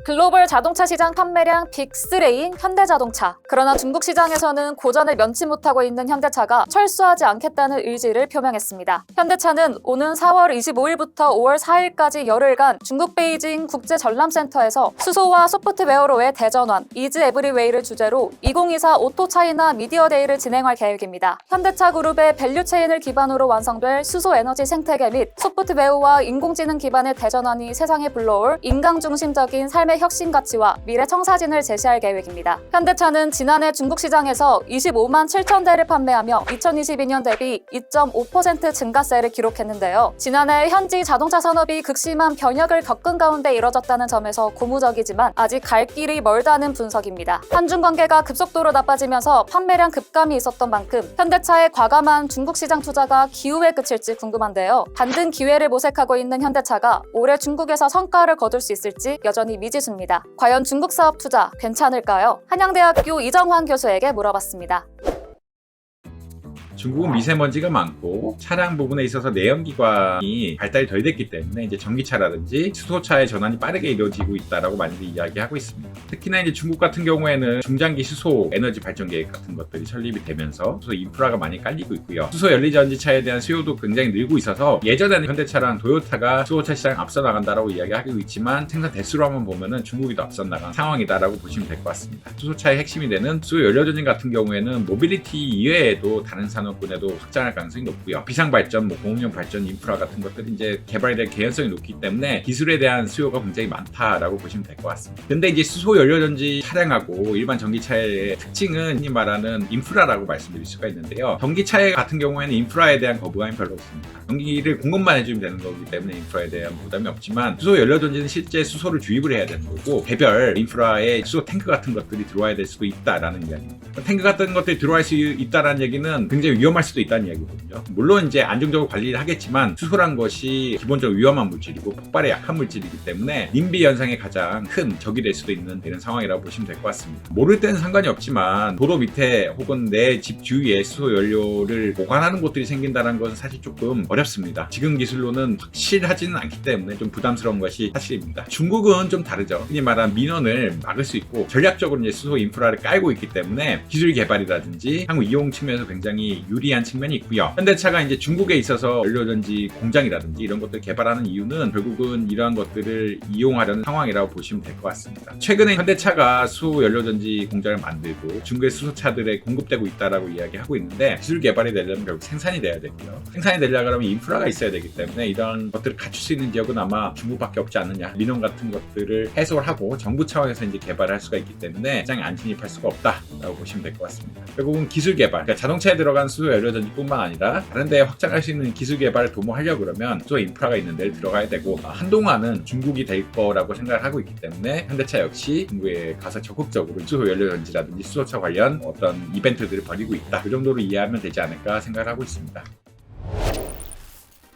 글로벌 자동차 시장 판매량 빅3인 현대자동차. 그러나 중국 시장에서는 고전을 면치 못하고 있는 현대차가 철수하지 않겠다는 의지를 표명했습니다. 현대차는 오는 4월 25일부터 5월 4일까지 열흘간 중국 베이징 국제전람센터에서 수소와 소프트웨어로의 대전환, 이즈 에브리웨이를 주제로 2024 오토차이나 미디어데이를 진행할 계획입니다. 현대차 그룹의 밸류체인을 기반으로 완성될 수소에너지 생태계 및 소프트웨어와 인공지능 기반의 대전환이 세상에 불러올 인간 중심적인 삶의 혁신 가치와 미래 청사진을 제시할 계획입니다. 현대차는 지난해 중국 시장에서 25만 7천 대를 판매하며 2022년 대비 2.5% 증가세를 기록했는데요. 지난해 현지 자동차 산업이 극심한 변혁을 겪은 가운데 이뤄졌다는 점에서 고무적이지만 아직 갈 길이 멀다는 분석입니다. 한중 관계가 급속도로 나빠지면서 판매량 급감이 있었던 만큼 현대차의 과감한 중국 시장 투자가 기후에 그칠지 궁금한데요. 반등 기회를 모색하고 있는 현대차가 올해 중국에서 성과를 거둘 수 있을지 여전히 미지수입니다. 과연 중국 사업 투자 괜찮을까요? 한양대학교 이정환 교수에게 물어봤습니다. 중국은 미세먼지가 많고 차량 부분에 있어서 내연기관이 발달이 덜 됐기 때문에 이제 전기차라든지 수소차의 전환이 빠르게 이루어지고 있다라고 많이들 이야기하고 있습니다. 특히나 이제 중국 같은 경우에는 중장기 수소 에너지 발전 계획 같은 것들이 설립이 되면서 수소 인프라가 많이 깔리고 있고요. 수소 연리전지차에 대한 수요도 굉장히 늘고 있어서 예전에는 현대차랑 도요타가 수소차 시장에 앞서 나간다라고 이야기하고 있지만 생산 대수로 한번 보면은 중국이 더 앞서 나간 상황이다라고 보시면 될 것 같습니다. 수소차의 핵심이 되는 수소 연료전지 같은 경우에는 모빌리티 이외에도 다른 산업군에도 확장할 가능성이 높고요. 비상발전, 공업용 발전 인프라 같은 것들이 이제 개발이 될 개연성이 높기 때문에 기술에 대한 수요가 굉장히 많다라고 보시면 될 것 같습니다. 근데 이제 수소 연료전지 차량하고 일반 전기차의 특징은 흔히 말하는 인프라라고 말씀드릴 수가 있는데요. 전기차 같은 경우에는 인프라에 대한 거부감이 별로 없습니다. 전기를 공급만 해주면 되는 거기 때문에 인프라에 대한 부담이 없지만 수소 연료전지는 실제 수소를 주입을 해야 되는 거고 개별 인프라에 수소 탱크 같은 것들이 들어와야 될 수도 있다라는 이야기입니다. 탱크 같은 것들이 들어갈 수 있다라는 얘기는 굉장히 위험할 수도 있다는 이야기거든요. 물론 이제 안정적으로 관리를 하겠지만 수소란 것이 기본적으로 위험한 물질이고 폭발에 약한 물질이기 때문에 님비 현상에 가장 큰 적이 될 수도 있는 이런 상황이라고 보시면 될 것 같습니다. 모를 때는 상관이 없지만 도로 밑에 혹은 내 집 주위에 수소 연료를 보관하는 곳들이 생긴다는 것은 사실 조금 어렵습니다. 지금 기술로는 확실하지는 않기 때문에 좀 부담스러운 것이 사실입니다. 중국은 좀 다르죠. 흔히 말하는 민원을 막을 수 있고 전략적으로 이제 수소 인프라를 깔고 있기 때문에 기술 개발이라든지 향후 이용 측면에서 굉장히 유리한 측면이 있고요. 현대차가 이제 중국에 있어서 연료전지 공장이라든지 이런 것들 개발하는 이유는 결국은 이러한 것들을 이용하려는 상황이라고 보시면 될 것 같습니다. 최근에 현대차가 수소 연료전지 공장을 만들고 중국의 수소차들에 공급되고 있다라고 이야기하고 있는데 기술 개발이 되려면 결국 생산이 돼야 되고요. 생산이 되려면 인프라가 있어야 되기 때문에 이런 것들을 갖출 수 있는 지역은 아마 중국밖에 없지 않느냐. 민원 같은 것들을 해소를 하고 정부 차원에서 이제 개발할 수가 있기 때문에 시장에 안 진입할 수가 없다라고 보시면 될 것 같습니다. 결국은 기술 개발, 그러니까 자동차에 들어간 수소 연료전지뿐만 아니라 다른 데에 확장할 수 있는 기술 개발을 도모하려고 그러면 수소 인프라가 있는 데를 들어가야 되고 한동안은 중국이 될 거라고 생각을 하고 있기 때문에 현대차 역시 중국에 가서 적극적으로 수소 연료전지라든지 수소차 관련 어떤 이벤트들을 벌이고 있다. 그 정도로 이해하면 되지 않을까 생각을 하고 있습니다.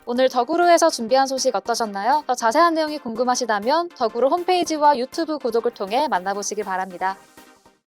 오늘 더구루에서 준비한 소식 어떠셨나요? 더 자세한 내용이 궁금하시다면 더구루 홈페이지와 유튜브 구독을 통해 만나보시기 바랍니다.